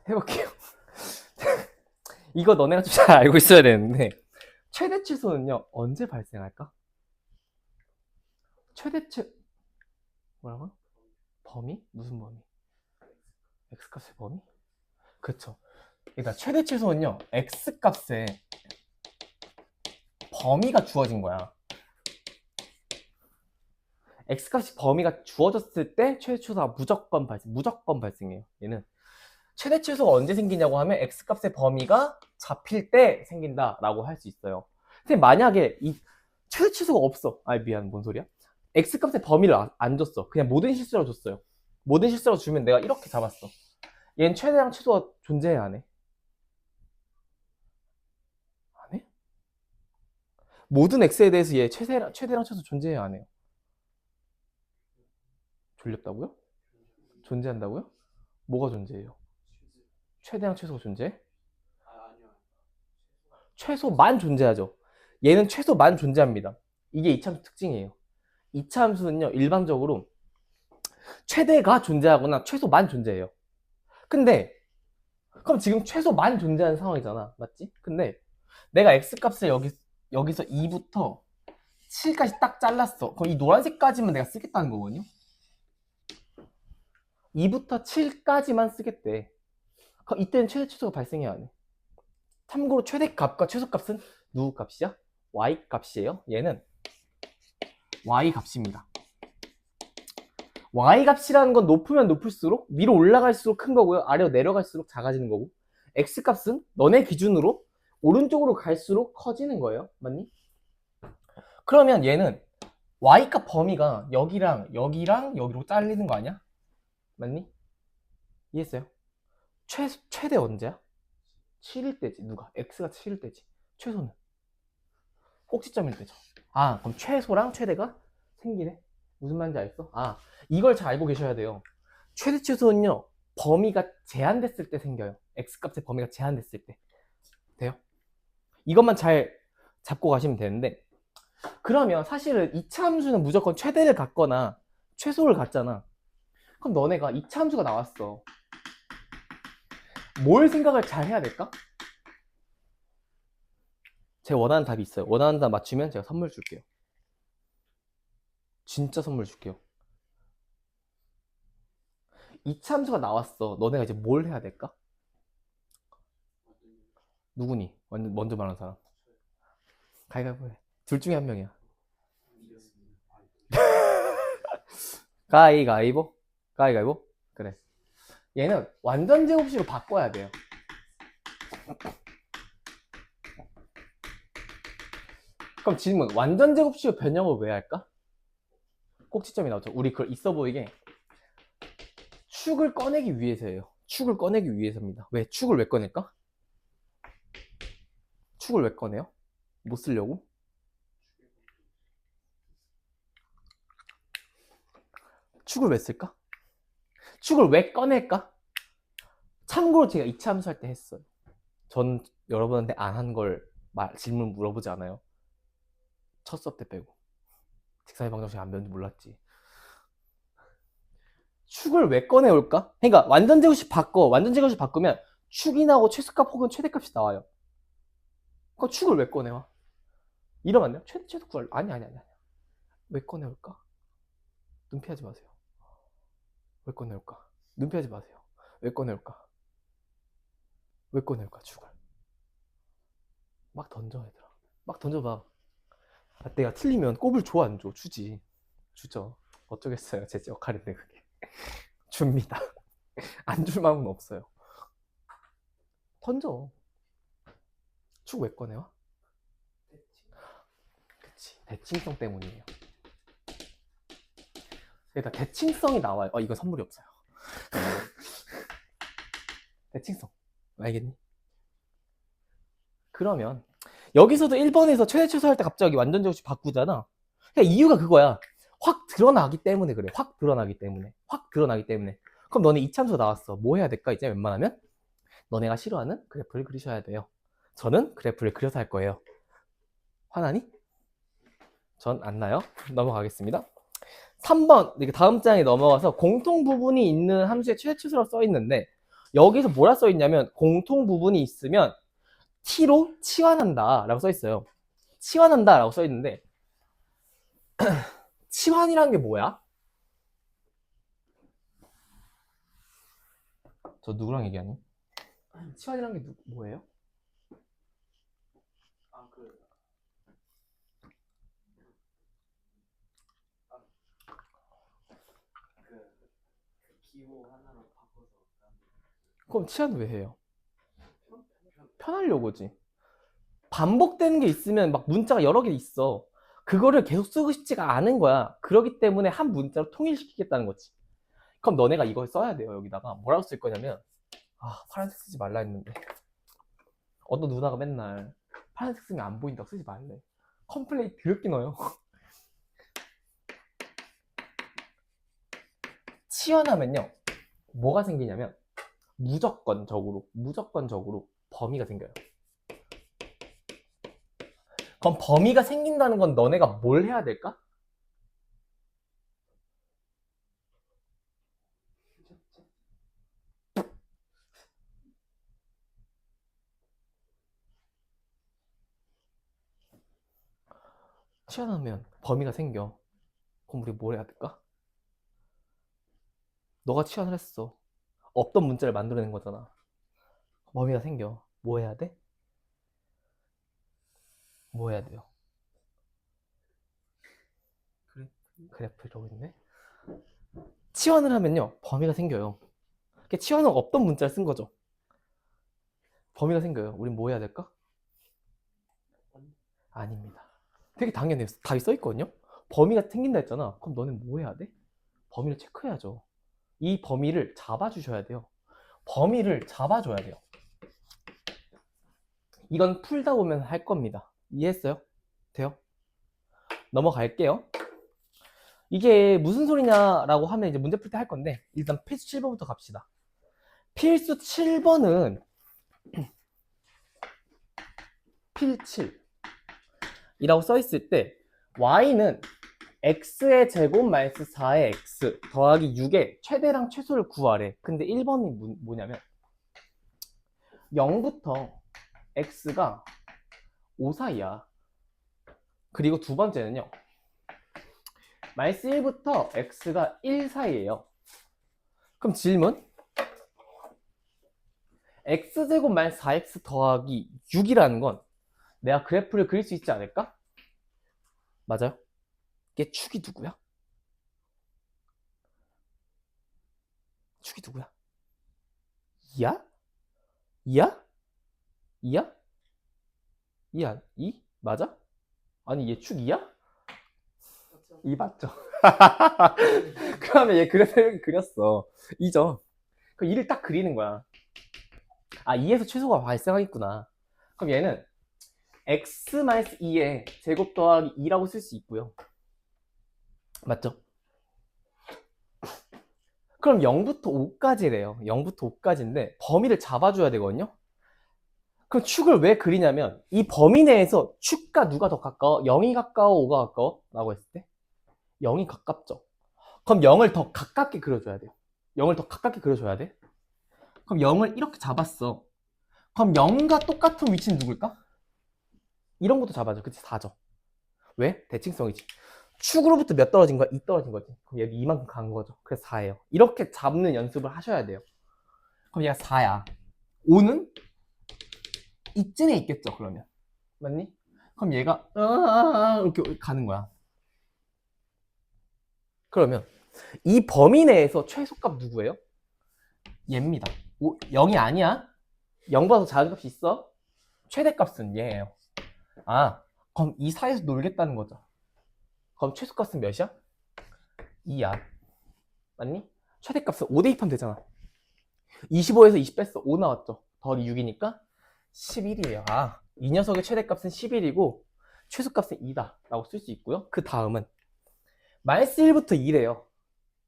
해볼게요. 이거 너네가 좀 잘 알고 있어야 되는데 최대치수는요 언제 발생할까? 최대치 뭐라고요? 범위? 무슨 범위? x값의 범위? 그쵸. 그러니까 최대치수는요 x값의 범위가 주어진 거야. x값이 범위가 주어졌을 때 최대치수가 무조건 발생해요. 얘는 최대치수가 언제 생기냐고 하면 x값의 범위가 잡힐 때 생긴다라고 할 수 있어요. 근데 만약에 이 최대치수가 없어. 아 미안 뭔 소리야? x값의 범위를 안 줬어. 그냥 모든 실수로 줬어요. 모든 실수로 주면 내가 이렇게 잡았어. 얘는 최대랑 최소가 존재해 안 해? 안 해? 모든 x에 대해서 얘 최대랑 최소 존재해 안 해요? 졸렸다고요? 존재한다고요? 뭐가 존재해요? 최대랑 최소가 존재해? 최소만 존재하죠. 얘는 최소만 존재합니다. 이게 이차함수 특징이에요. 이차함수는요 일반적으로 최대가 존재하거나 최소만 존재해요. 근데 그럼 지금 최소만 존재하는 상황이잖아, 맞지? 근데 내가 x값을 여기서 2부터 7까지 딱 잘랐어. 그럼 이 노란색까지만 내가 쓰겠다는 거거든요. 2부터 7까지만 쓰겠대. 그럼 이때는 최대 치수가 발생해야 하네. 참고로 최대값과 최소값은 누구 값이야? y 값이에요. 얘는 y 값입니다. y 값이라는 건 높으면 높을수록 위로 올라갈수록 큰 거고요. 아래로 내려갈수록 작아지는 거고, x 값은 너네 기준으로 오른쪽으로 갈수록 커지는 거예요. 맞니? 그러면 얘는 y 값 범위가 여기랑 여기랑 여기로 잘리는 거 아니야? 맞니? 이해했어요? 최대 언제야? 7일 때지. 누가? x가 7일 때지. 최소는 꼭지점일 때죠. 아 그럼 최소랑 최대가 생기네. 무슨 말인지 알겠어? 아 이걸 잘 알고 계셔야 돼요. 최대 최소는요 범위가 제한됐을 때 생겨요. x값의 범위가 제한됐을 때. 돼요? 이것만 잘 잡고 가시면 되는데, 그러면 사실은 이차 함수는 무조건 최대를 갖거나 최소를 갖잖아. 그럼 너네가 이차 함수가 나왔어. 뭘 생각을 잘 해야 될까? 제가 원하는 답이 있어요. 원하는 답 맞추면 제가 선물 줄게요. 진짜 선물 줄게요. 이차 함수가 나왔어. 너네가 이제 뭘 해야 될까? 누구니? 먼저 말하는 사람. 가위바위보 해. 둘 중에 한 명이야. 가위바위보? 가위바위보? 그래. 얘는 완전 제곱식으로 바꿔야 돼요. 그럼 질문, 완전 제곱식으로 변형을 왜 할까? 꼭지점이 나오죠. 우리 그걸 있어 보이게 축을 꺼내기 위해서예요. 축을 꺼내기 위해서입니다. 왜? 축을 왜 꺼낼까? 축을 왜 꺼내요? 못 쓰려고? 축을 왜 쓸까? 축을 왜 꺼낼까? 참고로 제가 이차 함수 할 때 했어요. 전 여러분한테 안 한 걸 질문 물어보지 않아요. 첫 수업 때 빼고. 직사의 방정식 안 배웠는지 몰랐지. 축을 왜 꺼내올까? 그러니까 완전 제곱식 바꾸면 축이 나오고 최소값 혹은 최대값이 나와요. 그럼 축을 왜 꺼내와? 이러면 안 돼요? 최소 구할 아니. 왜 꺼내올까? 눈 피하지 마세요. 왜 꺼내올까? 눈 피하지 마세요. 왜 꺼내올까? 왜 꺼내올까? 축을 막 던져 얘들아. 막 던져봐. 내가 틀리면 꼽을 줘 안 줘? 주지. 주죠. 어쩌겠어요. 제 역할인데 그게. 줍니다. 안 줄 마음은 없어요. 던져. 축 왜 꺼내와? 그치. 대칭성 때문이에요. 그러니까 대칭성이 나와요. 이건 선물이 없어요. 대칭성. 알겠니? 그러면 여기서도 1번에서 최대 최소 할 때 갑자기 완전 제곱식 바꾸잖아. 그러니까 이유가 그거야. 확 드러나기 때문에 그래. 확 드러나기 때문에. 그럼 너네 이참수 나왔어. 뭐 해야 될까? 이제 웬만하면 너네가 싫어하는 그래프를 그리셔야 돼요. 저는 그래프를 그려서 할 거예요. 화나니? 전 안 나요. 넘어가겠습니다. 3번 다음 장에 넘어가서 공통 부분이 있는 함수의 최대 최소라고 써 있는데, 여기서 뭐라 써있냐면 공통 부분이 있으면 t로 치환한다 라고 써있어요. 치환한다 라고 써있는데 치환이란 게 뭐야? 저 누구랑 얘기하니? 치환이란 게 뭐예요? 기호 하나로 바꿔서 그럼 치환을 왜 해요? 편하려고지. 반복되는 게 있으면 막 문자가 여러 개 있어. 그거를 계속 쓰고 싶지가 않은 거야. 그러기 때문에 한 문자로 통일시키겠다는 거지. 그럼 너네가 이걸 써야 돼요. 여기다가 뭐라고 쓸 거냐면 파란색 쓰지 말라 했는데 어떤 누나가 맨날 파란색 쓰면 안 보인다고 쓰지 말래. 컴플레인 드럽게 넣어요. 치환하면요 뭐가 생기냐면 무조건적으로 범위가 생겨요. 그럼 범위가 생긴다는 건 너네가 뭘 해야 될까? 치환하면 범위가 생겨. 그럼 우리 뭘 해야 될까? 너가 치환을 했어. 없던 문자를 만들어낸 거잖아. 범위가 생겨. 뭐 해야 돼? 뭐 해야 돼요? 그래프 이러고 있네. 치환을 하면요 범위가 생겨요. 치환은 없던 문자를 쓴 거죠. 범위가 생겨요. 우린 뭐 해야 될까? 아닙니다. 되게 당연해요. 답이 써있거든요. 범위가 생긴다 했잖아. 그럼 너는 뭐 해야 돼? 범위를 체크해야죠. 이 범위를 잡아주셔야 돼요. 범위를 잡아줘야 돼요. 이건 풀다 보면 할 겁니다. 이해했어요? 돼요? 넘어갈게요. 이게 무슨 소리냐라고 하면 이제 문제 풀 때 할 건데 일단 필수 7번부터 갑시다. 필수 7번은 필7이라고 써있을 때 y는 x의 제곱 마이너스 4의 x 더하기 6의 최대랑 최소를 구하래. 근데 1번이 뭐냐면 0부터 x가 5 사이야. 그리고 두 번째는요 마이너스 1부터 x가 1 사이에요. 그럼 질문 x제곱 마이너스 4x 더하기 6이라는 건 내가 그래프를 그릴 수 있지 않을까? 맞아요? 이게 축이 누구야? 축이 누구야? 2야? 2야? 2야? 2야? 2? 맞아? 아니 얘 축 2야? 2 맞죠? 그러면 얘 그래프를 그렸어. 2죠? 그럼 2를 딱 그리는 거야. 2에서 최소가 발생하겠구나. 그럼 얘는 x-2의 제곱 더하기 2라고 쓸 수 있고요. 맞죠? 그럼 0부터 5까지래요. 0부터 5까지인데 범위를 잡아줘야 되거든요. 그럼 축을 왜 그리냐면 이 범위 내에서 축과 누가 더 가까워? 0이 가까워? 5가 가까워? 라고 했을 때 0이 가깝죠. 그럼 0을 더 가깝게 그려줘야 돼요. 0을 더 가깝게 그려줘야 돼. 그럼 0을 이렇게 잡았어. 그럼 0과 똑같은 위치는 누굴까? 이런 것도 잡아줘. 그치? 4죠. 왜? 대칭성이지. 축으로부터 몇 떨어진 거야? 2 떨어진 거지. 그럼 얘도 이만큼 간 거죠. 그래서 4예요. 이렇게 잡는 연습을 하셔야 돼요. 그럼 얘가 4야. 5는 이쯤에 있겠죠, 그러면. 맞니? 그럼 얘가 이렇게 가는 거야. 그러면 이 범위 내에서 최소값 누구예요? 얘입니다. 0이 아니야? 0보다 더 작은 값이 있어? 최대값은 얘예요. 그럼 이 사이에서 놀겠다는 거죠. 그럼 최소값은 몇이야? 2야. 맞니? 최대값은 5 대입하면 되잖아. 25에서 20 뺐어. 5 나왔죠. 더하기 6이니까 11이에요. 이 녀석의 최대값은 11이고 최소값은 2다 라고 쓸 수 있고요. 그 다음은 마이너스 1부터 2래요.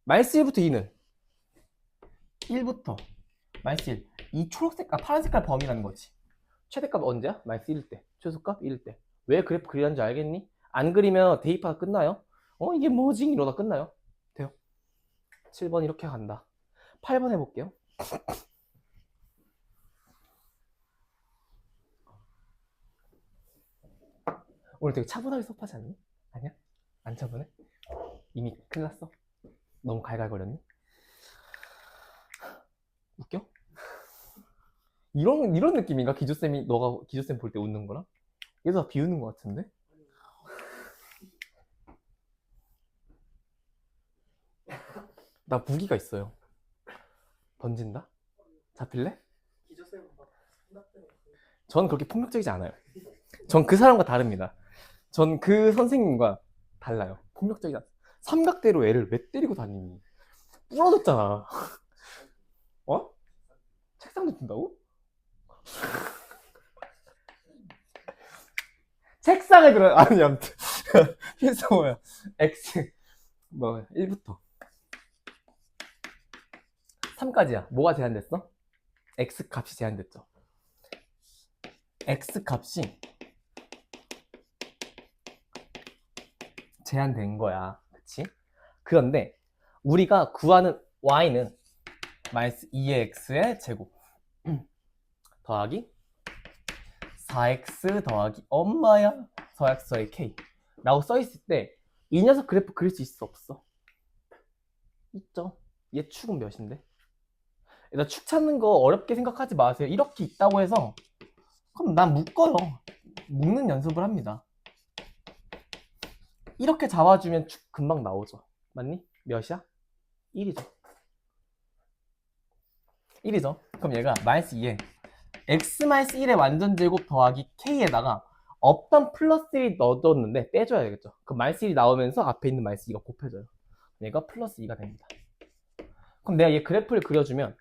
마이너스 1부터 2는 1부터 마이너스 1. 이 초록색, 파란 색깔 범위라는 거지. 최대값 언제야? 마이너스 1일 때. 최소값 1일 때. 왜 그래프 그리는지 알겠니? 안 그리면 대입하다 끝나요? 이게 뭐지? 이러다 끝나요. 돼요. 7번 이렇게 간다. 8번 해볼게요. 오늘 되게 차분하게 수업하지 않니? 아니야? 안 차분해? 이미 큰일 났어? 너무 갈갈거렸니? 웃겨? 이런 느낌인가? 기조쌤이 너가 기조쌤 볼 때 웃는 거랑? 얘도 다 비웃는 것 같은데? 나 무기가 있어요. 던진다? 잡힐래? 기저쌤은 막 생각대로 전 그렇게 폭력적이지 않아요. 전 그 사람과 다릅니다. 전 그 선생님과 달라요. 폭력적이지 않아요. 삼각대로 애를 왜 때리고 다니니? 부러졌잖아. 어? 책상도 든다고? 책상에 들어, 아니, 아무튼. 필수 뭐야? X, 뭐, 1부터. 3까지야. 뭐가 제한됐어? X 값이 제한됐죠. X 값이 제한된 거야. 그치? 그런데 우리가 구하는 y는 마이너스 2의 x의 제곱 더하기 4x 더하기 엄마야 4x 더하기 k 라고 써있을 때 이 녀석 그래프 그릴 수 있어 없어? 있죠. 얘 축은 몇인데? 일단 축 찾는 거 어렵게 생각하지 마세요. 이렇게 있다고 해서 그럼 난 묶어요. 묶는 연습을 합니다. 이렇게 잡아주면 축 금방 나오죠. 맞니? 몇이야? 1이죠. 1이죠. 그럼 얘가 마이너스 2에 x 마이너스 1의 완전 제곱 더하기 k에다가 없던 플러스 1이 넣어줬는데 빼줘야 되겠죠. 그럼 마이너스 1이 나오면서 앞에 있는 마이너스 2가 곱해져요. 얘가 플러스 2가 됩니다. 그럼 내가 얘 그래프를 그려주면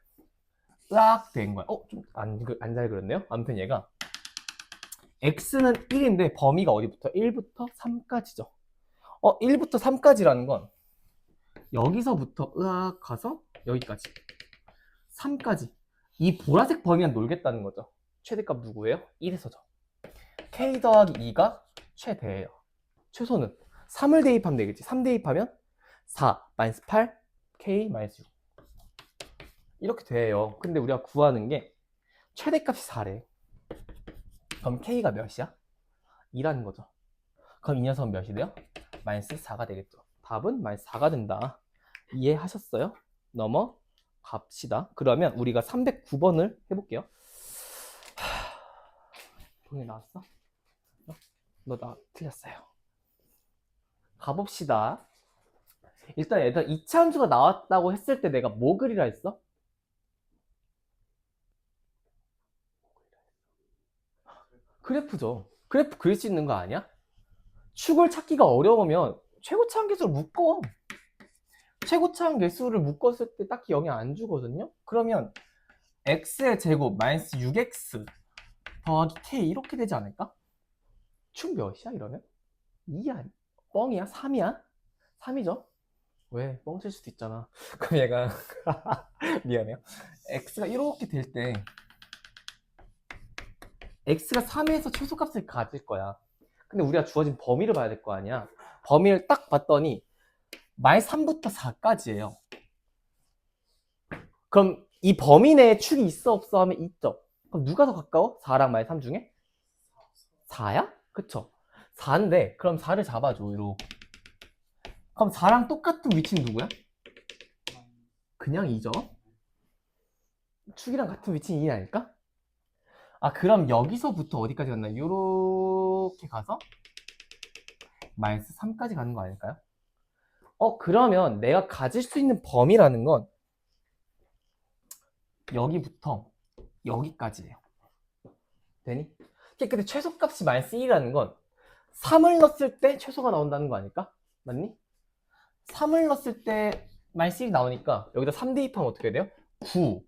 딱 된 거야. 좀 안 잘 그렸네요. 아무튼 얘가 x는 1인데 범위가 어디부터? 1부터 3까지죠. 1부터 3까지라는 건 여기서부터 으악 가서 여기까지 3까지 이 보라색 범위만 놀겠다는 거죠. 최대값 누구예요? 1에서죠. k 더하기 2가 최대예요. 최소는 3을 대입하면 되겠지. 3 대입하면 4 마이너스 8 k 마이너스 6 이렇게 돼요. 근데 우리가 구하는 게 최대값이 4래. 그럼 k가 몇이야? 2라는 거죠. 그럼 이 녀석은 몇이 돼요? 마이너스 4가 되겠죠. 답은 마이너스 4가 된다. 이해하셨어요? 넘어갑시다. 그러면 우리가 309번을 해볼게요. 동이 나왔어? 너 틀렸어요. 가봅시다. 일단 얘들아 2차 함수가 나왔다고 했을 때 내가 뭐 그리라 했어? 그래프죠. 그래프 그릴 수 있는 거 아니야? 축을 찾기가 어려우면 최고차항 계수를 묶어. 최고차항 계수를 묶었을 때 딱히 영향 안 주거든요. 그러면 x의 제곱 마이너스 6x 더하기 k 이렇게 되지 않을까? 축 몇이야 이러면? 2야? 뻥이야? 3이야? 3이죠? 왜? 뻥칠 수도 있잖아. 그럼 얘가 미안해요. x가 이렇게 될 때 x가 3에서 최소값을 가질 거야. 근데 우리가 주어진 범위를 봐야 될 거 아니야. 범위를 딱 봤더니 마이너스 3부터 4까지예요. 그럼 이 범위 내에 축이 있어 없어 하면 있죠. 그럼 누가 더 가까워? 4랑 마이너스 3 중에? 4야? 그쵸? 4인데 그럼 4를 잡아줘. 이렇게. 그럼 4랑 똑같은 위치는 누구야? 그냥 2죠. 축이랑 같은 위치는 2 아닐까? 그럼 여기서부터 어디까지 갔나? 요렇게 가서 마이너스 3까지 가는 거 아닐까요? 그러면 내가 가질 수 있는 범위라는 건 여기부터 여기까지예요. 되니? 근데 최소값이 마이너스 1이라는 건 3을 넣었을 때 최소가 나온다는 거 아닐까? 맞니? 3을 넣었을 때 마이너스 1이 나오니까 여기다 3 대입하면 어떻게 돼요? 9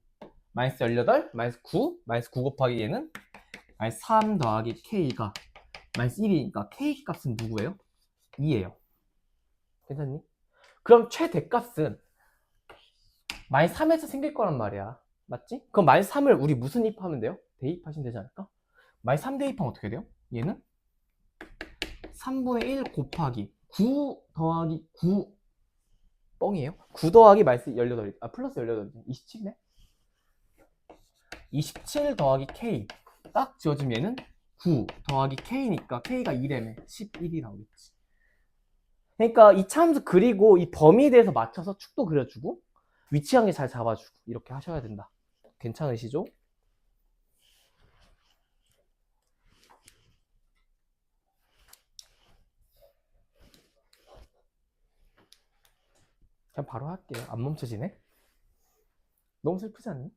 마이너스 18 마이너스 9 마이너스 9 곱하기 얘는 마이너스 3 더하기 k가 마이너스 1이니까 k 값은 누구예요? 2예요. 괜찮니? 그럼 최대값은 마이너스 3에서 생길 거란 말이야. 맞지? 그럼 마이너스 3을 우리 무슨 입하면 돼요? 대입하시면 되지 않을까? 마이너스 3 대입하면 어떻게 돼요? 얘는 3분의 1 곱하기 9 더하기 9 뻥이에요? 9 더하기 마이너스 18, 플러스 18, 27이네? 27 더하기 k 딱 지워지면 얘는 9 더하기 k니까 k가 2래매 11이 나오겠지. 그러니까 이 차함수 그리고 이 범위에 대해서 맞춰서 축도 그려주고 위치 관계 잘 잡아주고 이렇게 하셔야 된다. 괜찮으시죠? 그냥 바로 할게요. 안 멈춰지네. 너무 슬프지 않니?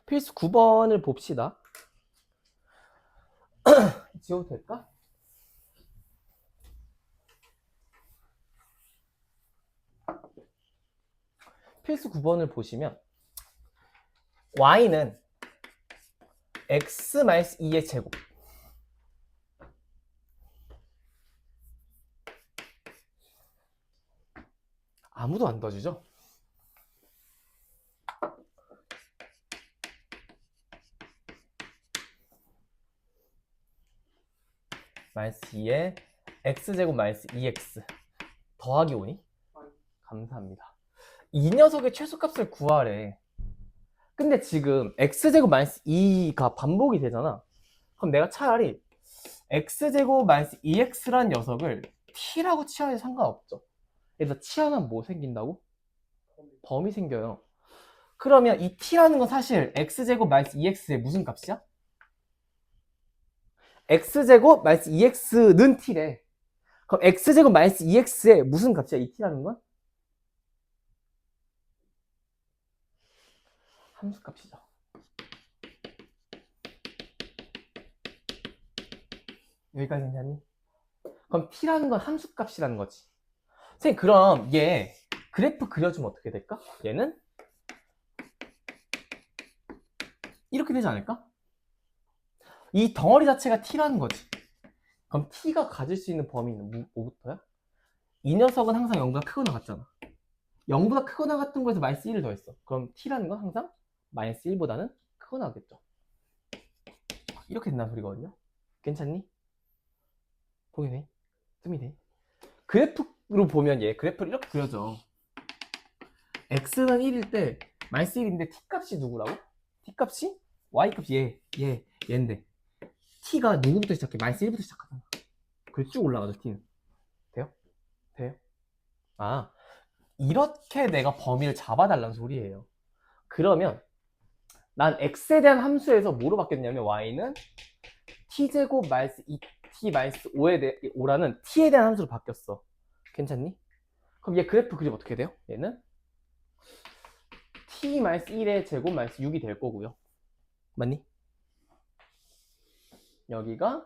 필수 9번을 봅시다. 지워도 될까? 필수 9번을 보시면 y는 x-2의 제곱 아무도 안 도와주죠? 마이너스 2에 x제곱 마이너스 2x 더하기 5니? 감사합니다. 이 녀석의 최소값을 구하래. 근데 지금 x제곱 마이너스 2가 반복이 되잖아. 그럼 내가 차라리 x제곱 마이너스 2x라는 녀석을 t라고 치환해도 상관없죠. 그래서 치환하면 뭐 생긴다고? 범위 생겨요. 그러면 이 t라는 건 사실 x제곱 마이너스 2x의 무슨 값이야? x제곱 마이너스 2x는 t래. 그럼 x제곱 마이너스 2x의 무슨 값이야? 이 t라는 건? 함수값이죠. 여기까지 괜찮니? 그럼 t라는 건 함수값이라는 거지. 선생님 그럼 얘 그래프 그려주면 어떻게 될까? 얘는 이렇게 되지 않을까? 이 덩어리 자체가 t라는 거지. 그럼 t가 가질 수 있는 범위는 뭐부터야? 이 녀석은 항상 0보다 크거나 같잖아. 0보다 크거나 같은 거에서 마이너스 1을 더했어. 그럼 t라는 건 항상 마이너스 1보다는 크거나 하겠죠. 이렇게 된다는 소리거든요. 괜찮니? 보게 돼? 뜸이 돼? 그래프로 보면 얘 그래프를 이렇게 그려져. x는 1일 때 마이너스 1인데 t값이 누구라고? t값이 y값이 얘인데 t가 누구부터 시작해? 마이너스 1부터 시작하잖아. 그래서 쭉 올라가죠. t는 돼요? 돼요? 아 이렇게 내가 범위를 잡아달라는 소리예요. 그러면 난 x에 대한 함수에서 뭐로 바뀌었냐면 y는 t제곱 마이너스 2t 마이너스 5라는 t에 대한 함수로 바뀌었어. 괜찮니? 그럼 얘 그래프 그리면 어떻게 돼요? 얘는 t 마이너스 1의 제곱 마이너스 6이 될 거고요. 맞니? 여기가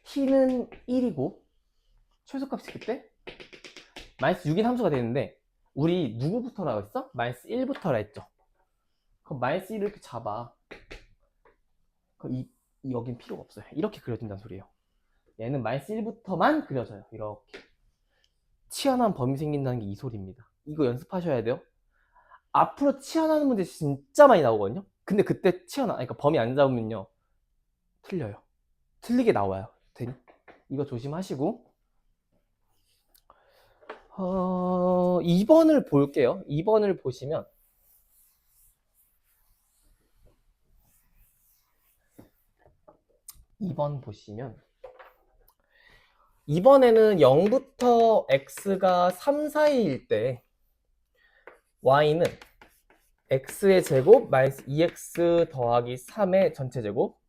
t는 1이고 최소값이 그때 마이너스 6인 함수가 되는데 우리 누구부터라고 했어? 마이너스 1부터라 했죠. 그럼 마이너스 1을 이렇게 잡아. 그럼 여긴 필요가 없어요. 이렇게 그려진다는 소리예요. 얘는 마이너스 1부터만 그려져요. 이렇게 치환한 범위 생긴다는 게 이 소리입니다. 이거 연습하셔야 돼요. 앞으로 치환하는 문제 진짜 많이 나오거든요. 근데 그때 그러니까 범위 안 잡으면요 틀려요. 틀리게 나와요. 되니? 이거 조심하시고 2번을 볼게요. 2번을 보시면 이번에는 0부터 x가 3 사이일 때 y는 x의 제곱 마이너스 2x 더하기 3의 전체 제곱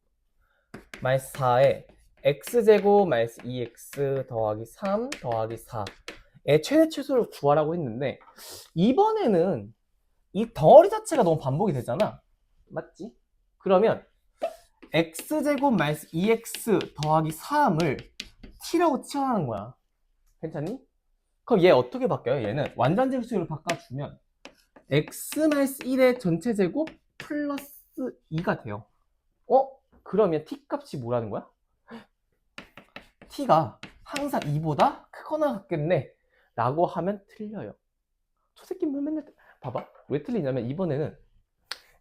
마이너스 4에 x제곱 마이너스 2x 더하기 3 더하기 4의 최대 최소를 구하라고 했는데 이번에는 이 덩어리 자체가 너무 반복이 되잖아. 맞지? 그러면 x제곱 마이너스 2x 더하기 3을 t라고 치환하는 거야. 괜찮니? 그럼 얘 어떻게 바뀌어요? 얘는 완전제수로 바꿔주면 x-1의 전체 제곱 플러스 2가 돼요. 그러면 t값이 뭐라는 거야? t가 항상 2보다 크거나 같겠네 라고 하면 틀려요. 저 새끼 맨날 봐봐. 왜 틀리냐면 이번에는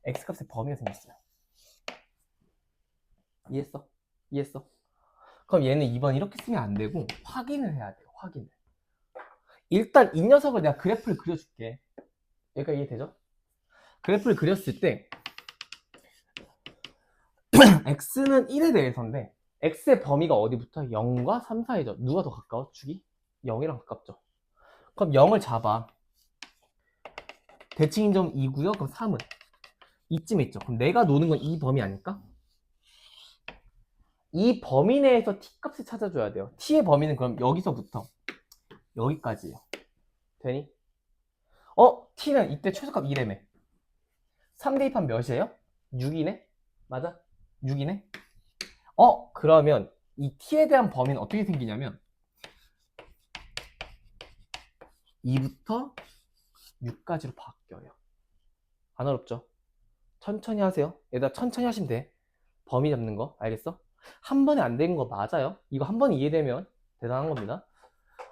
x값의 범위가 생겼어요. 이해했어? 이해했어? 그럼 얘는 2번 이렇게 쓰면 안 되고 확인을 해야 돼요. 확인을. 일단 이 녀석을 내가 그래프를 그려줄게. 얘가 이해되죠? 그래프를 그렸을 때 x는 1에 대해서인데 x의 범위가 어디부터? 0과 3 사이죠. 누가 더 가까워? 축이? 0이랑 가깝죠. 그럼 0을 잡아. 대칭인 점 2고요. 그럼 3은 이쯤에 있죠. 그럼 내가 노는 건 이 범위 아닐까? 이 범위 내에서 t 값을 찾아줘야 돼요. t의 범위는 그럼 여기서부터 여기까지예요. 되니? t는 이때 최소값 2래며. 3 대입하면 몇이에요? 6이네? 맞아? 6이네? 그러면 이 t에 대한 범위는 어떻게 생기냐면 2부터 6까지로 바뀌어요. 안 어렵죠? 천천히 하세요. 얘들아 천천히 하시면 돼. 범위 잡는 거 알겠어? 한 번에 안 되는 거 맞아요. 이거 한 번에 이해되면 대단한 겁니다.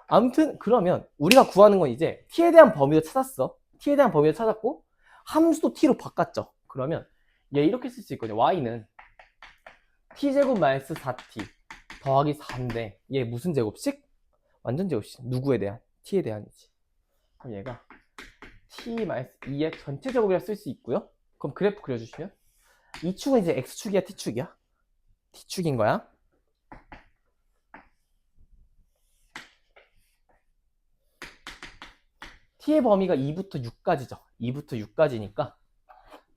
아무튼 그러면 우리가 구하는 건 이제 t에 대한 범위를 찾았어. t에 대한 범위를 찾았고 함수도 t로 바꿨죠. 그러면 얘 이렇게 쓸 수 있거든요. y는 t제곱 마이너스 4t 더하기 4인데 얘 무슨 제곱식? 완전 제곱식. 누구에 대한? t에 대한이지. 그럼 얘가 t 마이너스 2의 전체 제곱이라 쓸 수 있고요. 그럼 그래프 그려주시면 이 축은 이제 x축이야 t축이야? t축인 거야. t의 범위가 2부터 6까지죠. 2부터 6까지니까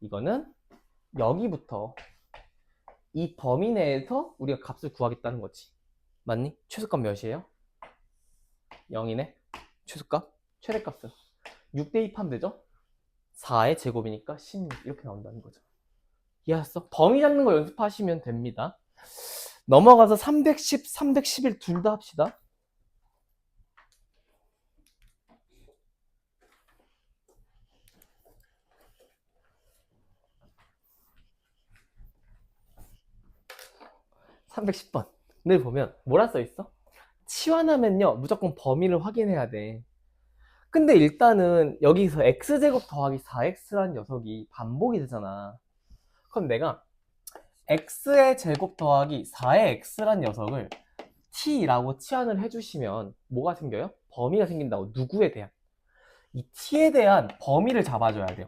이거는 여기부터 이 범위 내에서 우리가 값을 구하겠다는 거지. 맞니? 최소값 몇이에요? 0이네. 최소값? 최대값은 6 대입하면 되죠? 4의 제곱이니까 16 이렇게 나온다는 거죠. 이해했어? 범위 잡는 거 연습하시면 됩니다. 넘어가서 310, 311 둘 다 합시다. (310번) 늘 보면 뭐라 써있어? 치환하면요 무조건 범위를 확인해야 돼. 근데 일단은 여기서 x제곱 더하기 4x라는 녀석이 반복이 되잖아. 그럼 내가 x의 제곱 더하기 4의 x라는 녀석을 t라고 치환을 해주시면 뭐가 생겨요? 범위가 생긴다고. 누구에 대한? 이 t에 대한 범위를 잡아줘야 돼요.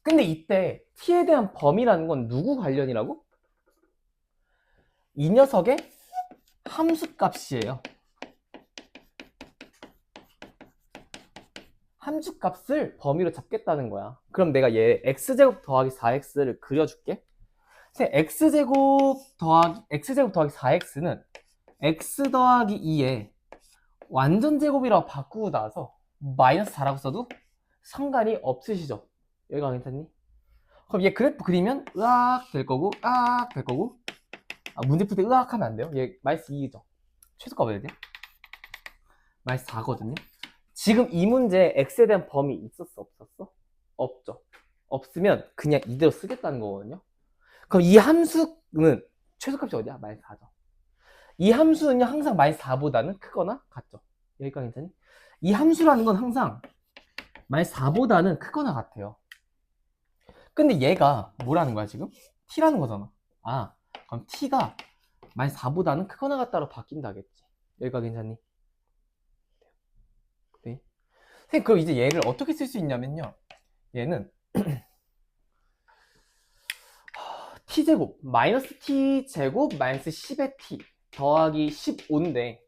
근데 이때 t에 대한 범위라는 건 누구 관련이라고? 이 녀석의 함수값이에요. 함수값을 범위로 잡겠다는 거야. 그럼 내가 얘 x제곱 더하기 4x를 그려줄게. x제곱 더하기 4x는 x 더하기 2에 완전 제곱이라고 바꾸고 나서 마이너스 4라고 써도 상관이 없으시죠? 여기가 괜찮니? 그럼 얘 그래프 그리면 으악 될 거고 으악 될 거고 문제 풀 때 으악 하면 안 돼요. 얘 마이너스 2죠. 최소값 어야 돼? 마이너스 4거든요. 지금 이 문제에 x에 대한 범위 있었어? 없었어? 없죠. 없으면 그냥 이대로 쓰겠다는 거거든요. 그럼 이 함수는 최소값이 어디야? 마이너스 4죠. 이 함수는요 항상 마이너스 4보다는 크거나 같죠. 여기까지 괜찮니? 이 함수라는 건 항상 마이너스 4보다는 크거나 같아요. 근데 얘가 뭐라는 거야 지금? t라는 거잖아. 그럼 t가 마이너스 4보다는 크거나 같다로 바뀐다겠지. 여기까지 괜찮니? 네. 선생님 그럼 이제 얘를 어떻게 쓸 수 있냐면요. 얘는 t제곱 마이너스 t제곱 마이너스 10의 t 더하기 15인데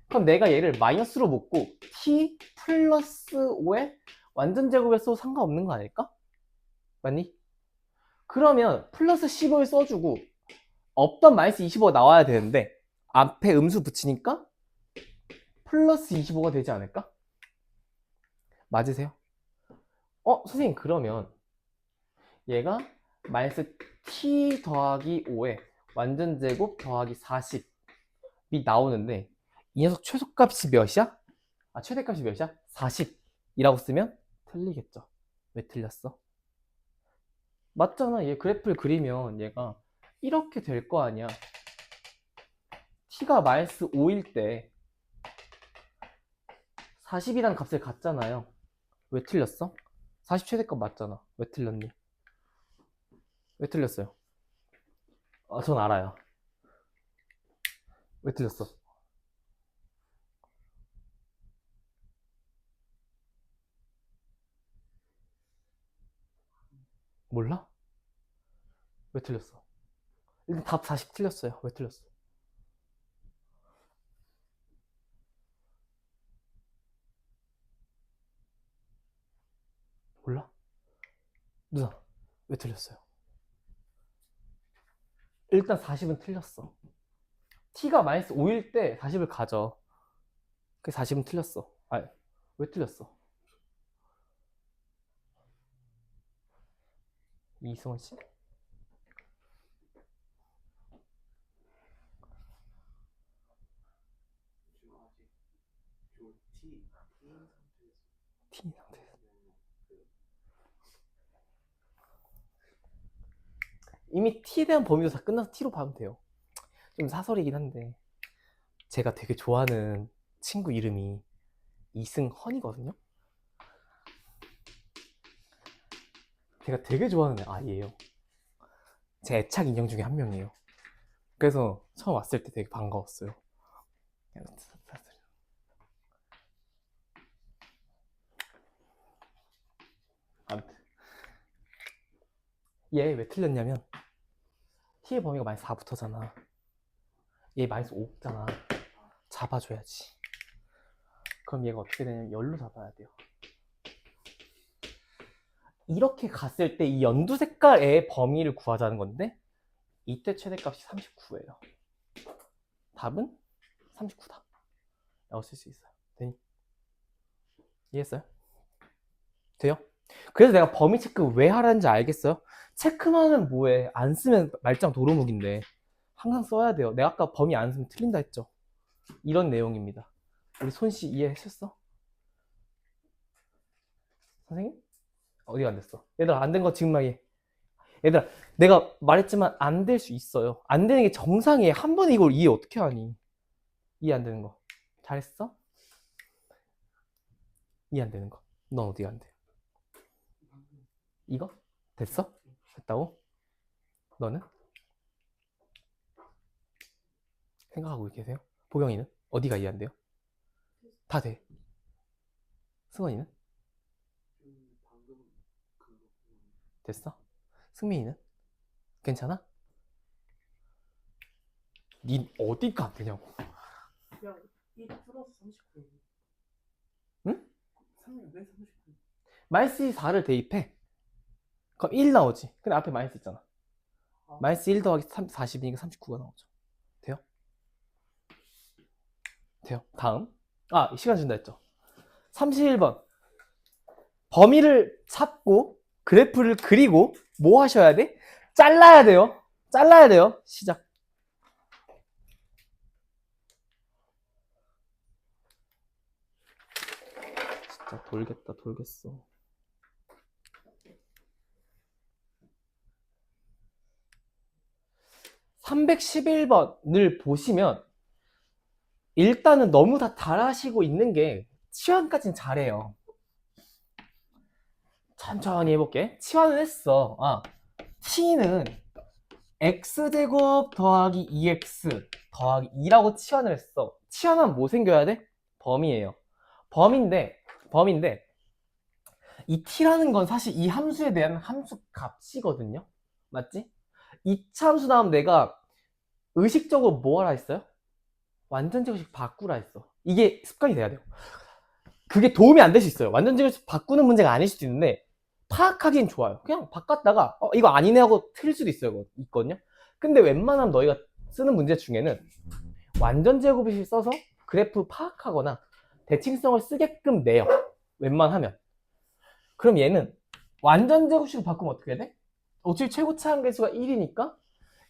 그럼 내가 얘를 마이너스로 묶고 t 플러스 5의 완전 제곱에 써도 상관없는 거 아닐까? 맞니? 그러면 플러스 15를 써주고 없던 마이너스 25가 나와야 되는데 앞에 음수 붙이니까 플러스 25가 되지 않을까? 맞으세요? 선생님 그러면 얘가 마이너스 t 더하기 5에 완전 제곱 더하기 40이 나오는데 이 녀석 최소값이 몇이야? 최대값이 몇이야? 40이라고 쓰면 틀리겠죠. 왜 틀렸어? 맞잖아. 얘 그래프를 그리면 얘가 이렇게 될 거 아니야. t가 마이너스 5일 때 40이라는 값을 갖잖아요. 왜 틀렸어? 40 최대값 맞잖아. 왜 틀렸니? 왜 틀렸어요? 전 알아요. 왜 틀렸어? 몰라? 왜 틀렸어? 일단 답 40 틀렸어요. 왜 틀렸어? 몰라? 누나, 왜 틀렸어요? 일단 40은 틀렸어. t가 마이너스 5일 때 40을 가져. 그 40은 틀렸어. 아, 왜 틀렸어? 이승원 씨? 지금 아직 저 t 상태에서. 이미 t에 대한 범위도 다 끝나서 t로 봐면 돼요. 좀 사설이긴 한데 제가 되게 좋아하는 친구 이름이 이승헌이거든요. 제가 되게 좋아하는 아이예요. 제 애착 인형 중에 한 명이에요. 그래서 처음 왔을 때 되게 반가웠어요. 아무튼 얘 왜 틀렸냐면 t의 범위가 마이너스 4부터잖아. 얘 마이너스 5잖아. 잡아줘야지. 그럼 얘가 어떻게 되냐면 열로 잡아야 돼요. 이렇게 갔을 때 이 연두 색깔의 범위를 구하자는 건데 이때 최대값이 39예요. 답은 39다. 라고 쓸 수 있어요. 되니? 이해했어요? 돼요? 그래서 내가 범위 체크 왜 하라는지 알겠어요? 체크만 하면 뭐해? 안 쓰면 말짱 도루묵인데 항상 써야 돼요. 내가 아까 범위 안 쓰면 틀린다 했죠? 이런 내용입니다. 우리 손씨 이해하셨어? 선생님? 어디가 안 됐어? 얘들아 안 된 거 지금 막 해. 얘들아 내가 말했지만 안 될 수 있어요. 안 되는 게 정상이에요. 한 번에 이걸 이해 어떻게 하니? 이해 안 되는 거 잘했어? 이해 안 되는 거 넌 어디가 안 돼? 이거? 됐어? 됐다고? 너는? 생각하고 계세요? 보경이는? 어디가 이해 안 돼요? 다 돼. 승원이는? 방금 그거 됐어? 승민이는? 괜찮아? 니 어디가 안 되냐고. 그냥 1 플러스 39. 응? 3왜 39? 마이너스 4를 대입해. 그럼 1 나오지. 근데 앞에 마이너스 있잖아. 아. 마이너스 1 더하기 40이니까 39가 나오죠. 돼요? 돼요. 다음. 아, 시간 준다 했죠. 31번. 범위를 찾고 그래프를 그리고 뭐 하셔야 돼? 잘라야 돼요. 잘라야 돼요. 시작. 진짜 돌겠다, 돌겠어. (311번을) 보시면 일단은 너무 다 잘하시고 있는 게 치환까지는 잘해요. 천천히 해볼게. 치환은 했어. t는 x제곱 더하기 2x 더하기 2라고 치환을 했어. 치환하면 뭐 생겨야 돼? 범위예요. 범위인데 이 t라는 건 사실 이 함수에 대한 함수 값이거든요. 맞지? 이 함수 나오면 내가 의식적으로 뭐 하라 했어요? 완전제곱식 바꾸라 했어. 이게 습관이 돼야 돼요. 그게 도움이 안 될 수 있어요. 완전제곱식 바꾸는 문제가 아닐 수도 있는데 파악하기엔 좋아요. 그냥 바꿨다가 이거 아니네 하고 틀릴 수도 있거든요. 근데 웬만하면 너희가 쓰는 문제 중에는 완전제곱식을 써서 그래프 파악하거나 대칭성을 쓰게끔 내요. 웬만하면. 그럼 얘는 완전제곱식을 바꾸면 어떻게 해야 돼? 어차피 최고차항계수가 1이니까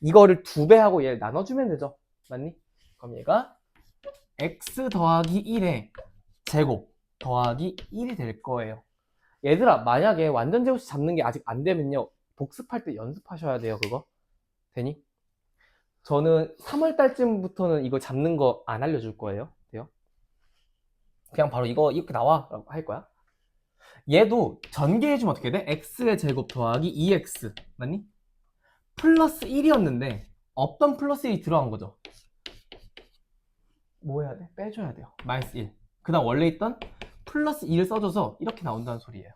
이거를 2배 하고 얘를 나눠주면 되죠. 맞니? 그럼 얘가 x 더하기 1의 제곱 더하기 1이 될 거예요. 얘들아 만약에 완전제곱식 잡는 게 아직 안 되면요 복습할 때 연습하셔야 돼요. 그거 되니? 저는 3월 달쯤부터는 이거 잡는 거 안 알려줄 거예요. 돼요? 그냥 바로 이거 이렇게 나와 라고 할 거야. 얘도 전개해주면 어떻게 돼? x의 제곱 더하기 2x 맞니? 플러스 1이었는데 없던 플러스 1이 들어간 거죠. 뭐 해야 돼? 빼줘야 돼요. 마이너스 1. 그 다음 원래 있던 플러스 2를 써줘서 이렇게 나온다는 소리예요.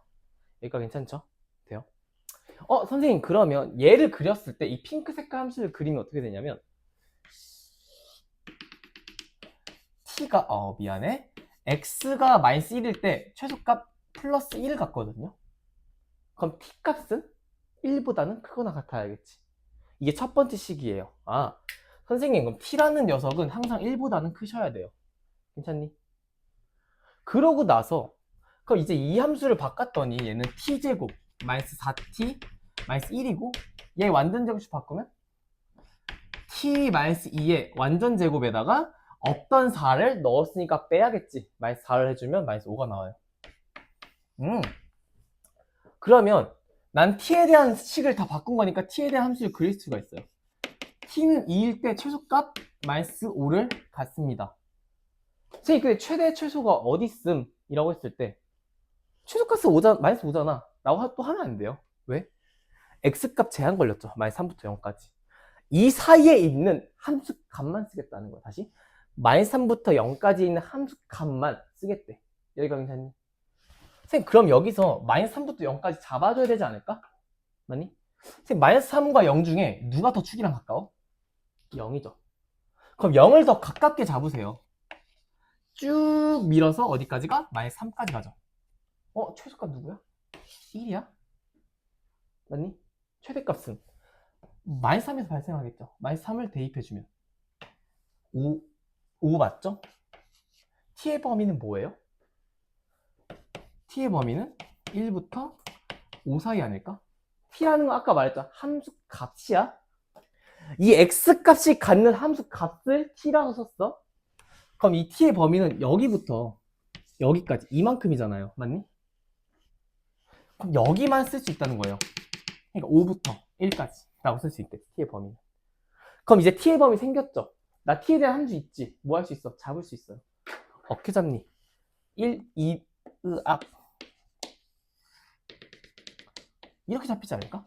여기까지 괜찮죠? 돼요? 선생님, 그러면 얘를 그렸을 때 이 핑크 색깔 함수를 그리면 어떻게 되냐면 t가 미안해. x가 마이너스 1일 때 최소값 플러스 1을 갖거든요. 그럼 t 값은 1보다는 크거나 같아야겠지. 이게 첫 번째 식이에요. 선생님, 그럼 t라는 녀석은 항상 1보다는 크셔야 돼요. 괜찮니? 그러고 나서 그럼 이제 이 함수를 바꿨더니 얘는 t제곱 마이너스 4t 마이너스 1이고 얘 완전 제곱식 바꾸면 t 마이너스 2의 완전 제곱에다가 없던 4를 넣었으니까 빼야겠지. 마이너스 4를 해주면 마이너스 5가 나와요. 그러면 난 t에 대한 식을 다 바꾼 거니까 t에 대한 함수를 그릴 수가 있어요. t는 2일 때 최소값 마이너스 5를 갖습니다. 선생님, 근데 최대 최소가 어디 있음? 이라고 했을 때 최소값은 5잖아, 마이너스 5잖아 라고 또 하면 안 돼요. 왜? x값 제한 걸렸죠. 마이너스 3부터 0까지. 이 사이에 있는 함수 값만 쓰겠다는 거야. 다시 마이너스 3부터 0까지 있는 함수 값만 쓰겠대. 여기가 괜찮니? 선생님, 그럼 여기서 마이너스 3부터 0까지 잡아줘야 되지 않을까? 맞니? 선생님, 마이너스 3과 0 중에 누가 더 축이랑 가까워? 0이죠. 그럼 0을 더 가깝게 잡으세요. 쭉 밀어서 어디까지가? 마이너스 3까지 가죠. 최소값 누구야? 1이야? 맞니? 최대값은 마이너스 3에서 발생하겠죠. 마이너스 3을 대입해주면 5 맞죠? t의 범위는 뭐예요? t의 범위는 1부터 5 사이 아닐까? t라는 건 아까 말했죠. 함수 값이야. 이 x값이 갖는 함수 값을 t라고 썼어. 그럼 이 t의 범위는 여기부터 여기까지 이만큼이잖아요. 맞니? 그럼 여기만 쓸 수 있다는 거예요. 그러니까 5부터 1까지 라고 쓸 수 있대. t의 범위는. 그럼 이제 t의 범위 생겼죠. 나 t에 대한 함수 있지. 뭐 할 수 있어? 잡을 수 있어요. 어떻게 잡니? 1, 2, 으악. 이렇게 잡히지 않을까?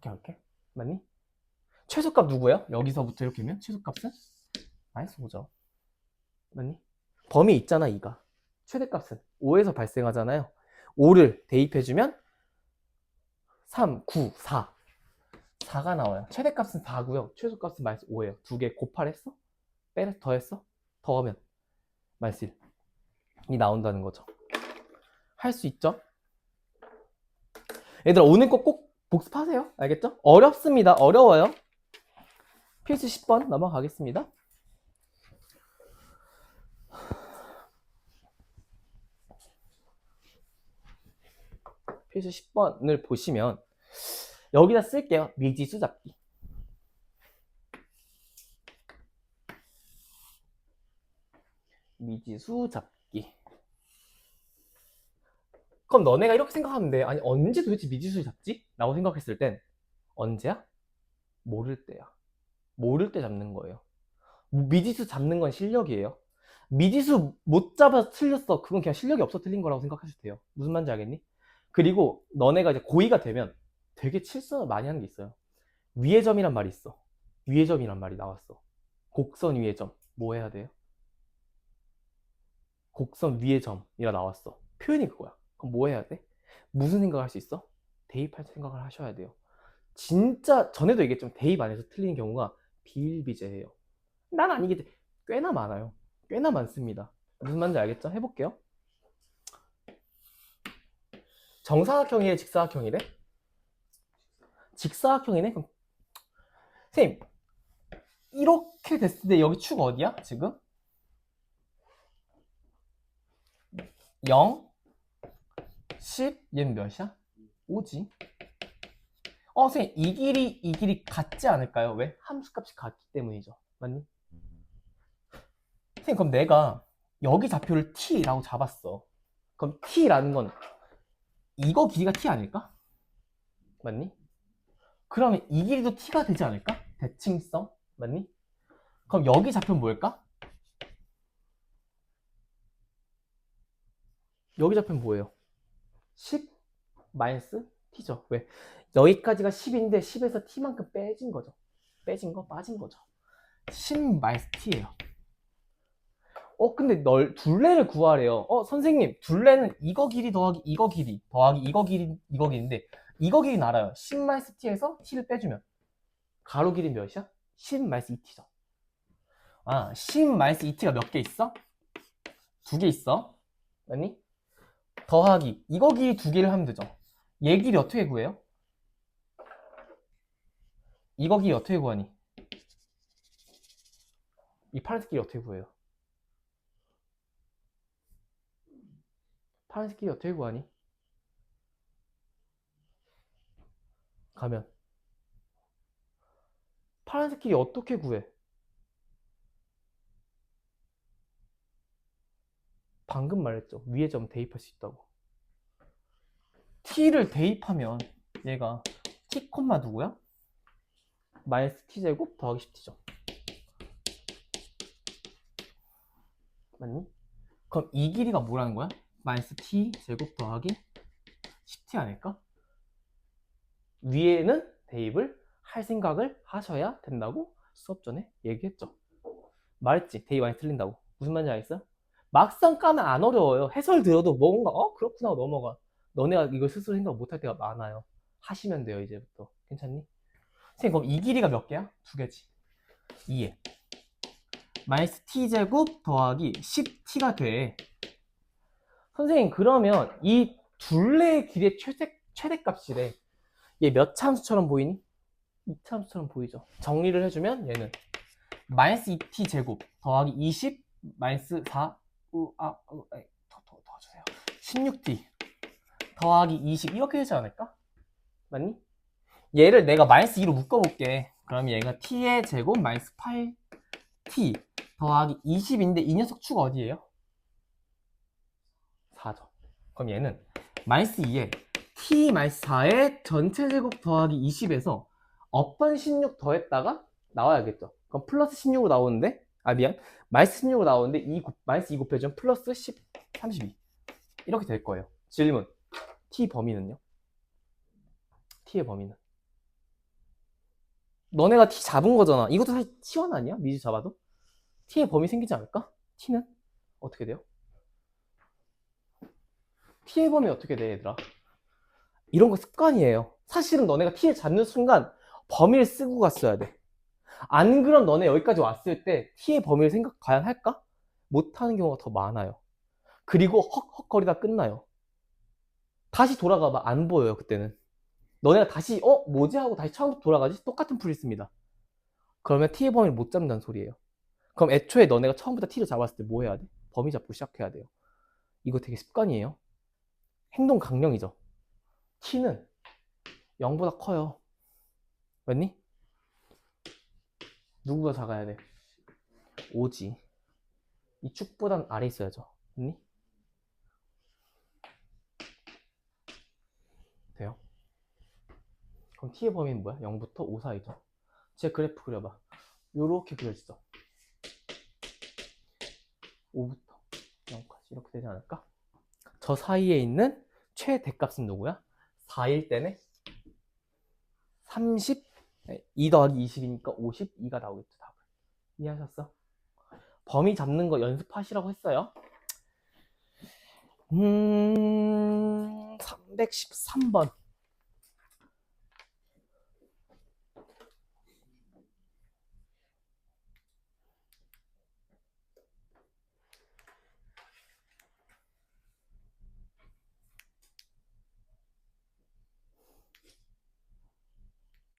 이렇게. 맞니? 최소값 누구예요? 여기서부터 이렇게 하면 최소값은 마이너스 5죠. 맞니? 범위 있잖아, 2가. 최대값은 5에서 발생하잖아요. 5를 대입해주면 3, 9, 4. 4가 나와요. 최대값은 4고요. 최소값은 마이너스 5예요. 두 개 곱할했어? 빼서 더했어? 더하면 마이너스 1이 나온다는 거죠. 할 수 있죠? 얘들아, 오늘 거 꼭 복습하세요. 알겠죠? 어렵습니다. 어려워요. 필수 10번 넘어가겠습니다. 필수 10번을 보시면 여기다 쓸게요. 미지수 잡기. 미지수 잡기. 그럼 너네가 이렇게 생각하면 돼. 아니, 언제 도대체 미지수를 잡지? 라고 생각했을 땐 언제야? 모를 때야. 모를 때 잡는 거예요. 미지수 잡는 건 실력이에요. 미지수 못 잡아서 틀렸어. 그건 그냥 실력이 없어 틀린 거라고 생각하셔도 돼요. 무슨 말인지 알겠니? 그리고 너네가 이제 고2가 되면 되게 실수 많이 하는 게 있어요. 위의 점이란 말이 있어. 위의 점이란 말이 나왔어. 곡선 위의 점. 뭐 해야 돼요? 곡선 위의 점이라 나왔어. 표현이 그거야. 그럼 뭐 해야 돼? 무슨 생각을 할 수 있어? 대입할 생각을 하셔야 돼요. 진짜 전에도 얘기했지만 대입 안 해서 틀리는 경우가 비일비재해요. 난 아니겠지. 꽤나 많아요. 꽤나 많습니다. 무슨 말인지 알겠죠? 해볼게요. 정사각형이래, 직사각형이래? 직사각형이네? 그럼 선생님, 이렇게 됐을 때 여기 축 어디야? 지금? 0, 10, 얘는 몇이야? 5지. 선생님, 이 길이 같지 않을까요? 왜? 함수값이 같기 때문이죠. 맞니? 선생님, 그럼 내가 여기 좌표를 t라고 잡았어. 그럼 t라는 건 이거 길이가 t 아닐까? 맞니? 그러면 이 길이도 t가 되지 않을까? 대칭성. 맞니? 그럼 여기 좌표는 뭘까? 여기 좌표는 뭐예요? 10 마이너스 t죠. 왜? 여기까지가 10인데 10에서 t만큼 빼진 거죠. 빼진 거, 빠진 거죠. 10 마이너스 t예요. 근데 둘레를 구하래요. 선생님, 둘레는 이거 길이 더하기 이거 길이 더하기 이거 길이 이거 길인데 이거 길이는 알아요. 10-t에서 t를 빼주면 가로 길이 몇이야? 10-2t죠. 아, 10-2t가 몇 개 있어? 2개 있어. 아니? 더하기 이거 길이 2개를 하면 되죠. 얘 길이 어떻게 구해요? 이거 길이 어떻게 구하니? 이 파란색 길이 어떻게 구해요? 파란색 길이 어떻게 구하니? 가면 파란색 길이 어떻게 구해? 방금 말했죠. 위에 점 대입할 수 있다고. t를 대입하면 얘가 t, 누구야? 마이너스 t제곱 더하기 10t죠. 맞니? 그럼 이 길이가 뭐라는 거야? 마이너스 t제곱 더하기 10t 아닐까? 위에는 대입을 할 생각을 하셔야 된다고 수업 전에 얘기했죠. 말했지. 대입 많이 틀린다고. 무슨 말인지 알겠어? 막상 까면 안 어려워요. 해설 들어도 뭔가 그렇구나 하고 넘어가. 너네가 이걸 스스로 생각 못할 때가 많아요. 하시면 돼요 이제부터. 괜찮니? 선생님 그럼 이 길이가 몇 개야? 2개지. 2에 마이너스 t제곱 더하기 10t가 돼. 선생님 그러면 이 둘레의 길이의 최대값이래. 얘 몇 참수처럼 보이니? 2참수처럼 보이죠. 정리를 해주면 얘는 마이너스 2t 제곱 더하기 20 마이너스 4 더 주세요. 16t 더하기 20 이렇게 되지 않을까? 맞니? 얘를 내가 마이너스 2로 묶어볼게. 그럼 얘가 t의 제곱 마이너스 8t 더하기 20인데 이 녀석 축 어디예요? 4죠. 그럼 얘는 마이너스 2에 t 마이너스 4의 전체 제곱 더하기 20에서 업번 16 더했다가 나와야겠죠. 그럼 플러스 16으로 나오는데 미안 마이너스 16으로 나오는데 마이너스 2 곱해주면 플러스 10, 32 이렇게 될 거예요. 질문 t 범위는요? t의 범위는 너네가 t 잡은 거잖아. 이것도 사실 t1 아니야? 미지 잡아도 t의 범위 생기지 않을까? t는 어떻게 돼요? t의 범위 어떻게 돼 얘들아? 이런 거 습관이에요. 사실은 너네가 t를 잡는 순간 범위를 쓰고 갔어야 돼. 안 그럼 너네 여기까지 왔을 때 t의 범위를 생각 과연 할까? 못하는 경우가 더 많아요. 그리고 헉헉거리다 끝나요. 다시 돌아가봐 안 보여요 그때는. 너네가 다시 뭐지? 하고 다시 처음부터 돌아가지? 똑같은 풀이 씁니다. 그러면 t의 범위를 못 잡는다는 소리예요. 그럼 애초에 너네가 처음부터 t를 잡았을 때 뭐 해야 돼? 범위 잡고 시작해야 돼요. 이거 되게 습관이에요. 행동 강령이죠. t는 0보다 커요. 맞니? 누구가 작아야 돼? 5지. 이 축보단 아래 있어야죠. 맞니? 돼요? 그럼 t의 범위는 뭐야? 0부터 5 사이죠. 제 그래프 그려봐. 요렇게 그려지죠. 5부터 0까지 이렇게 되지 않을까? 저 사이에 있는 최대값은 누구야? 4일 때네 30, 2 더하기 20이니까 52가 나오겠죠, 답을. 이해하셨어? 범위 잡는 거 연습하시라고 했어요. 313번.